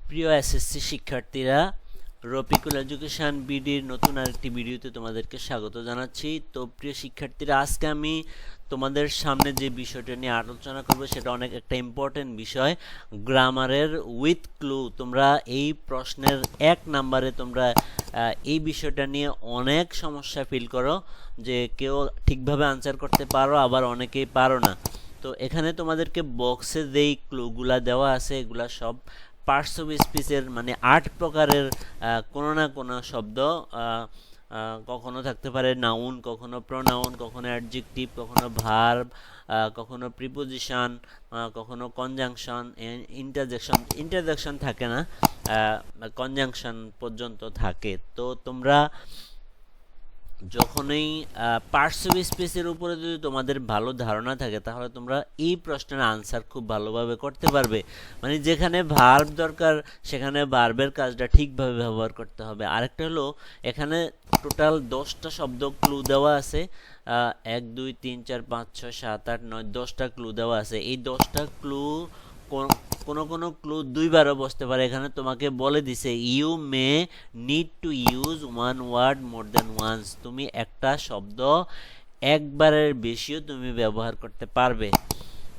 প্রিয় এসএসসি শিক্ষার্থীরা, রফিকুল এডুকেশন বিডির নতুন আরেকটি ভিডিওতে তোমাদেরকে স্বাগত জানাচ্ছি। তো প্রিয় শিক্ষার্থীরা, আজকে আমি তোমাদের সামনে যে বিষয়টা নিয়ে আলোচনা করব সেটা অনেক একটা ইম্পর্টেন্ট বিষয়, গ্রামারের উইথ ক্লু। তোমরা এই প্রশ্নের 1 নম্বরে তোমরা এই বিষয়টা নিয়ে অনেক সমস্যা ফিল করো, যে কেউ ঠিকভাবে আনসার করতে পারো, আবার অনেকেই পারো না। তো এখানে তোমাদেরকে বক্সে যেই ক্লুগুলা দেওয়া আছে এগুলা সব পার্টস অফ স্পিচের, মানে 8 প্রকারের কোনো না কোনো শব্দ। কখনো থাকতে পারে নাউন, কখনো প্রোনাউন, কখনো অ্যাডজেক্টিভ, কখনো ভার্ব, কখনো প্রিপোজিশন, কখনো কনজাংশন, ইন্টারজেকশন থাকে না, কনজাংশন পর্যন্ত থাকে। তো তোমরা যখনই পার্টস অফ স্পিচের উপরে যদি তোমাদের ভালো ধারণা থাকে, তাহলে তোমরা এই প্রশ্নের আনসার খুব ভালোভাবে করতে পারবে। মানে যেখানে ভার্ব দরকার সেখানে ভার্বের কাজটা ঠিকভাবে ব্যবহার করতে হবে। আরেকটা হলো, এখানে টোটাল 10টা শব্দ ক্লু দেওয়া আছে। 1 2 3 4 5 6 7 8 9 10টা ক্লু দেওয়া আছে। এই 10টা ক্লু কোনো কোনো ক্লু দুইবারও বসতে পারে। এখানে তোমাকে বলে দিছে you may need to use one word more than once. তুমি একটা শব্দ একবারের বেশিও তুমি ব্যবহার করতে পারবে।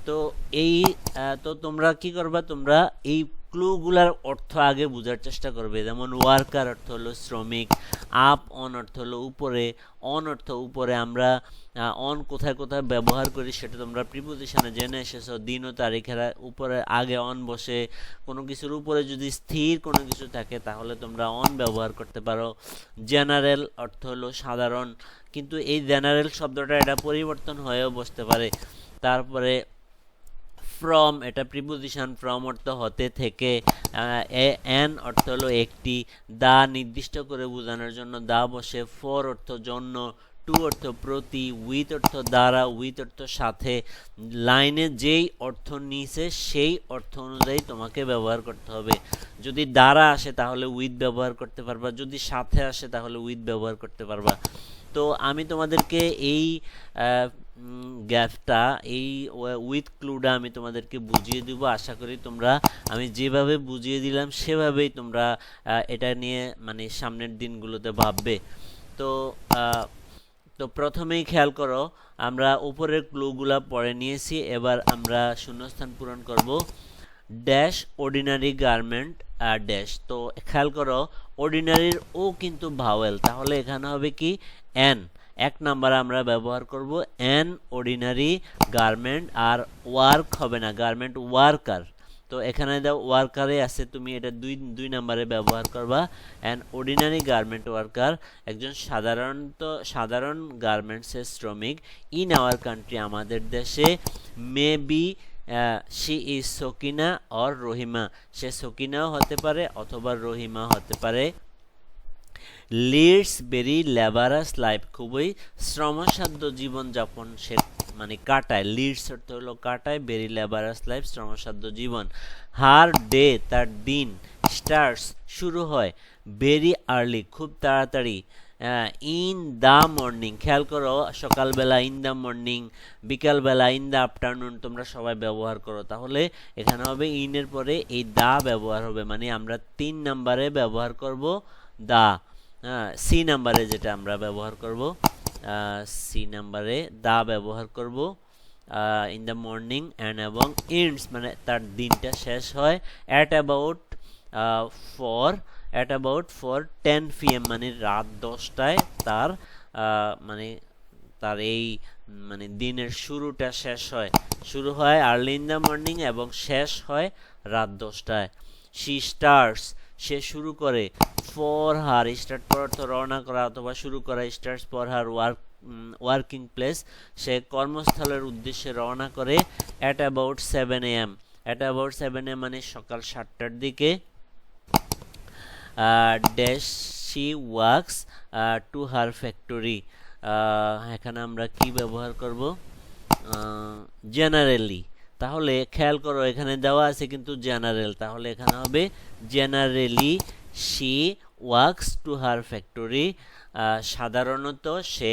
তো এই তো তোমরা কি করবা, তোমরা এই ক্লুগুলার অর্থ আগে বোঝার চেষ্টা করবে। যেমন ওয়ার্কার অর্থ হলো শ্রমিক, আপ অন অর্থ হলো উপরে, অন অর্থ উপরে। আমরা অন কোথায় কোথায় ব্যবহার করি সেটা তোমরা প্রিপোজিশনে জেনে এসেছো। দিন ও তারিখের উপরে আগে অন বসে। কোনো কিছুর উপরে যদি স্থির কোনো কিছু থাকে তাহলে তোমরা অন ব্যবহার করতে পারো। জেনারেল অর্থ হলো সাধারণ, কিন্তু এই জেনারেল শব্দটা এটা পরিবর্তন হয়েও বসতে পারে। তারপরে ফ্রম, এটা প্রিপোজিশন, ফ্রম অর্থ হতে, থেকে। এন অর্থ হলো একটি, দা নির্দিষ্ট করে বোঝানোর জন্য দা বসে। ফর অর্থ জন্য, টু অর্থ প্রতি, উইথ অর্থ দ্বারা, উইথ অর্থ সাথে। লাইনে যেই অর্থ নিয়েছে সেই অর্থ অনুযায়ী তোমাকে ব্যবহার করতে হবে। যদি দ্বারা আসে তাহলে উইথ ব্যবহার করতে পারবা, যদি সাথে আসে তাহলে উইথ ব্যবহার করতে পারবা। তো আমি তোমাদেরকে এই গ্যাপটা, এই উইথ ক্লুটা আমি তোমাদেরকে বুঝিয়ে দিব। আশা করি তোমরা আমি যেভাবে বুঝিয়ে দিলাম সেভাবেই তোমরা এটা নিয়ে মানে সামনের দিনগুলোতে ভাববে। তো তো প্রথমেই খেয়াল করো, আমরা উপরের ক্লুগুলা পড়ে নিয়েছি। এবার আমরা শূন্যস্থান পূরণ করব। Dash ordinary garment dash. তো খেয়াল করো, অর্ডিনারির ও কিন্তু ভাওয়েল, তাহলে এখানে হবে কি এন। 1 নম্বরে আমরা ব্যবহার করব এন অর্ডিনারি গার্মেন্ট, আর ওয়ার্ক হবে না, গার্মেন্ট ওয়ার্কার। তো এখানে দাও ওয়ার্কারে আছে, তুমি এটা দুই নম্বরে ব্যবহার করবা। অ্যান অর্ডিনারি গার্মেন্ট ওয়ার্কার, একজন সাধারণ গার্মেন্টসের শ্রমিক। ইন আওয়ার কান্ট্রি, আমাদের দেশে। May be she is Sakina or Rahima, সে সকিনাও হতে পারে অথবা রহিমা হতে পারে। লিডস ভেরি লেবারাস লাইফ, খুবই শ্রমসাধ্য জীবনযাপন সে মানে কাটায়। লিডস অর্থ হলো কাটায়, ভেরি লেবারাস লাইফ শ্রমসাধ্য জীবন। হার ডে, তার দিন। স্টার্টস, শুরু হয়। ভেরি আর্লি, খুব তাড়াতাড়ি। ইন দ্য মর্নিং, খেয়াল করো সকালবেলা ইন দ্য মর্নিং, বিকালবেলা ইন দ্য আফটারনুন তোমরা সবাই ব্যবহার করো। তাহলে এখানে হবে ইনের পরে এই দা ব্যবহার হবে, মানে আমরা 3 নম্বরে ব্যবহার করব দা। সি নাম্বারে যেটা আমরা ব্যবহার করব, সি নাম্বারে দা ব্যবহার করব। ইন দ্য মর্নিং অ্যান্ড এবং এন্ডস মানে তার দিনটা শেষ হয়। অ্যাট অ্যাবাউট ফর 10 PM মানে রাত 10টায় তার মানে তার এই মানে দিনের শুরুটা শেষ হয়। শুরু হয় আর্লি ইন দ্য মর্নিং এবং শেষ হয় রাত 10টায়। শি স্টার্টস, সে শুরু করে। ফর হার, স্টার্ট ফর অর্থ রওনা করা অথবা শুরু করা। Starts for her working place, সে কর্মস্থলের উদ্দেশ্যে রওনা করে। At about 7 AM, at about 7 AM মানে সকাল 7টার দিকে। Dash she works to her factory, এখানে আমরা কি ব্যবহার করব, জেনারেলি। তাহলে খেয়াল করো এখানে দেওয়া আছে কিন্তু জেনারেল, তাহলে এখানে হবে generally she works to her factory, সাধারণত সে।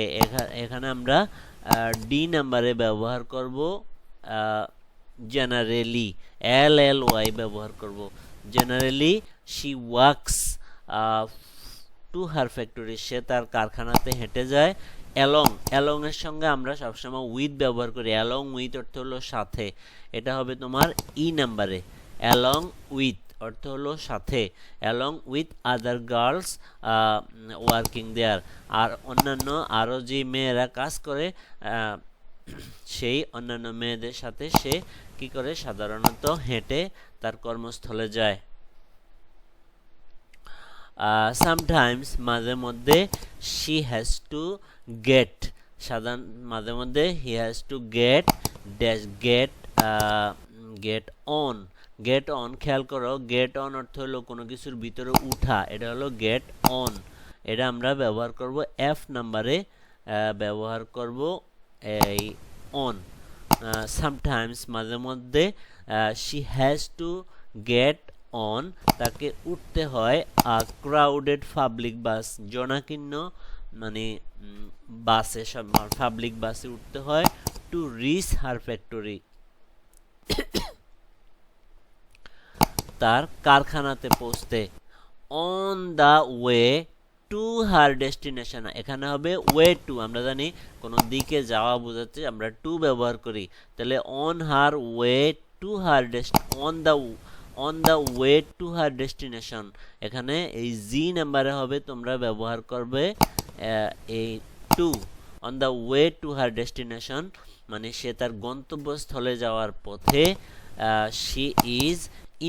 এখানে আমরা ডি নাম্বারে ব্যবহার করব জেনারেলি, LLY ব্যবহার করব। Generally she walks to her factory, সে তার কারখানাতে হেঁটে যায়। অ্যালং এর সঙ্গে আমরা সবসময় উইথ ব্যবহার করি। অ্যালং উইথ অর্থ হলো সাথে, এটা হবে তোমার ই নাম্বারে। অ্যালং উইথ অর্থ হলো সাথে, along with other girls working there. আর অন্যান্য আরও যে মেয়েরা কাজ করে সেই অন্যান্য মেয়েদের সাথে সে কি করে, সাধারণত হেঁটে তার কর্মস্থলে যায়। সামটাইমস মাঝে মধ্যে শি হ্যাজ টু গেট, মাঝে মধ্যে he has to get dash get on. Get on, খেয়াল করো, গেট অন অর্থ হলো কোনো কিছুর ভিতরে উঠা, এটা হলো গেট অন। এটা আমরা ব্যবহার করব এফ নাম্বারে, ব্যবহার করব এই অন। সামটাইমস মাঝে মধ্যে she has to get on, তাকে উঠতে হয় ক্রাউডেড পাবলিক বাস, জনাকীর্ণ মানে বাসে, পাবলিক বাসে উঠতে হয় টু রিচ হার ফ্যাক্টরি, তার কারখানাতে পৌঁছতে। On the way to her destination, এখানে হবে ওয়ে টু, আমরা জানি কোনো দিকে যাওয়া বোঝাচ্ছে আমরা টু ব্যবহার করি, তাহলে on her way to her on the way to her destination, এখানে এই জি নাম্বারে হবে তোমরা ব্যবহার করবে এই to. On the way to her destination মানে সে তার গন্তব্যস্থলে যাওয়ার পথে। শি ইজ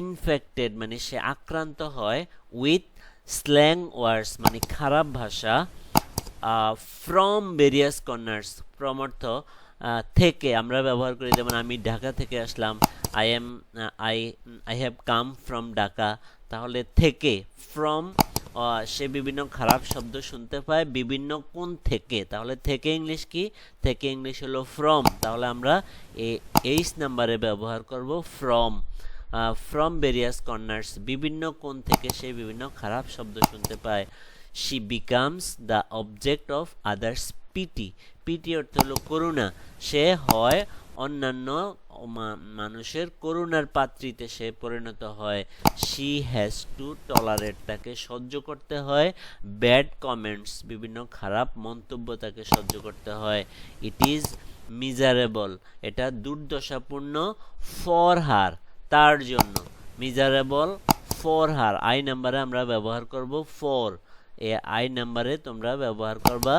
ইনফেক্টেড মানে সে আক্রান্ত হয়, উইথ স্ল্যাং ওয়ার্ডস মানে খারাপ ভাষা, ফ্রম ভেরিয়াস কর্নার্স, ফ্রম অর্থ থেকে আমরা ব্যবহার করি, যেমন আমি ঢাকা থেকে আসলাম, I have come from Dhaka, তাহলে থেকে। ফ্রম সে বিভিন্ন খারাপ শব্দ শুনতে পায় বিভিন্ন কোণ থেকে, তাহলে থেকে ইংলিশ কি, থেকে ইংলিশ হলো ফ্রম, তাহলে আমরা এইচ নাম্বারে ব্যবহার করব ফ্রম। ফ্রম ভেরিয়াস কর্নার্স বিভিন্ন কোণ থেকে সে বিভিন্ন খারাপ শব্দ শুনতে পায়। She becomes the object of others pity, pity অর্থ হলো করুণা, সে হয় অন্যান্য মানুষের করুণার পাত্রীতে সে পরিণত হয়। শি হ্যাজ টু টলারেট, তাকে সহ্য করতে হয় ব্যাড কমেন্টস, বিভিন্ন খারাপ মন্তব্য তাকে সহ্য করতে হয়। ইট ইজ মিজারেবল, এটা দুর্দশাপূর্ণ, ফর হার তার জন্য, মিজারেবল ফর হার, আই নাম্বারে আমরা ব্যবহার করব ফর, এ আই নাম্বারে তোমরা ব্যবহার করবা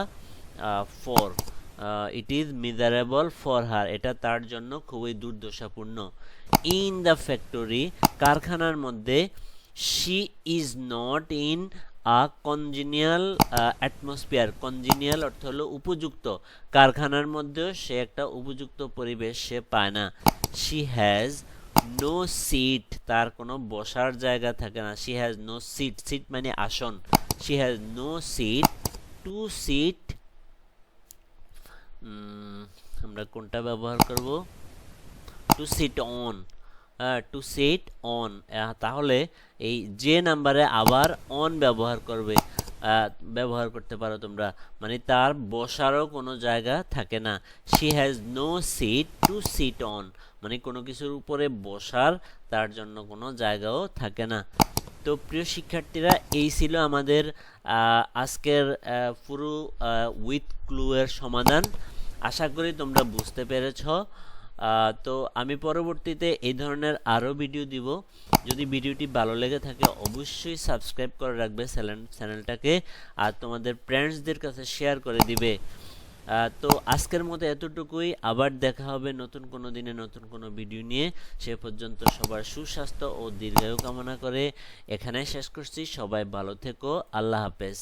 for. It is miserable for her, এটা তার জন্য খুবই দুর্দশাপূর্ণ। ইন দ্য ফ্যাক্টরি কারখানার মধ্যে, she is not in a কনজিনিয়াল atmosphere, কনজিনিয়াল অর্থ হলো উপযুক্ত, কারখানার মধ্যেও সে একটা উপযুক্ত পরিবেশ সে পায় না। শি হ্যাজ নো সিট, তার কোনো বসার জায়গা থাকে না। She has no seat, seat মানে আসন, she has no seat to sit, আমরা কোনটা ব্যবহার করব, to sit on, to sit on, তাহলে এই যে নাম্বারে আবার অন ব্যবহার করতে পারো তোমরা, মানে তার বসারও কোনো জায়গা থাকে না। She has no seat to sit on মানে কোনো কিছুর উপরে বসার তার জন্য কোনো জায়গাও থাকে না। তো প্রিয় শিক্ষার্থীরা, এই ছিল আমাদের আজকের পুরো উইথ ক্লু এর সমাধান। আশা করি তোমরা বুঝতে পেরেছ। তো আমি পরবর্তীতে এই ধরনের আরও ভিডিও দিব। যদি ভিডিওটি ভালো লেগে থাকে অবশ্যই সাবস্ক্রাইব করে রাখবে চ্যানেলটাকে, আর তোমাদের ফ্রেন্ডসদের কাছে শেয়ার করে দিবে। তো আজকের মতো এতটুকুই, আবার দেখা হবে নতুন কোনো দিনে নতুন কোনো ভিডিও নিয়ে। সে পর্যন্ত সবার সুস্বাস্থ্য ও দীর্ঘায়ু কামনা করে এখানে শেষ করছি। সবাই ভালো থেকো, আল্লাহ হাফেজ।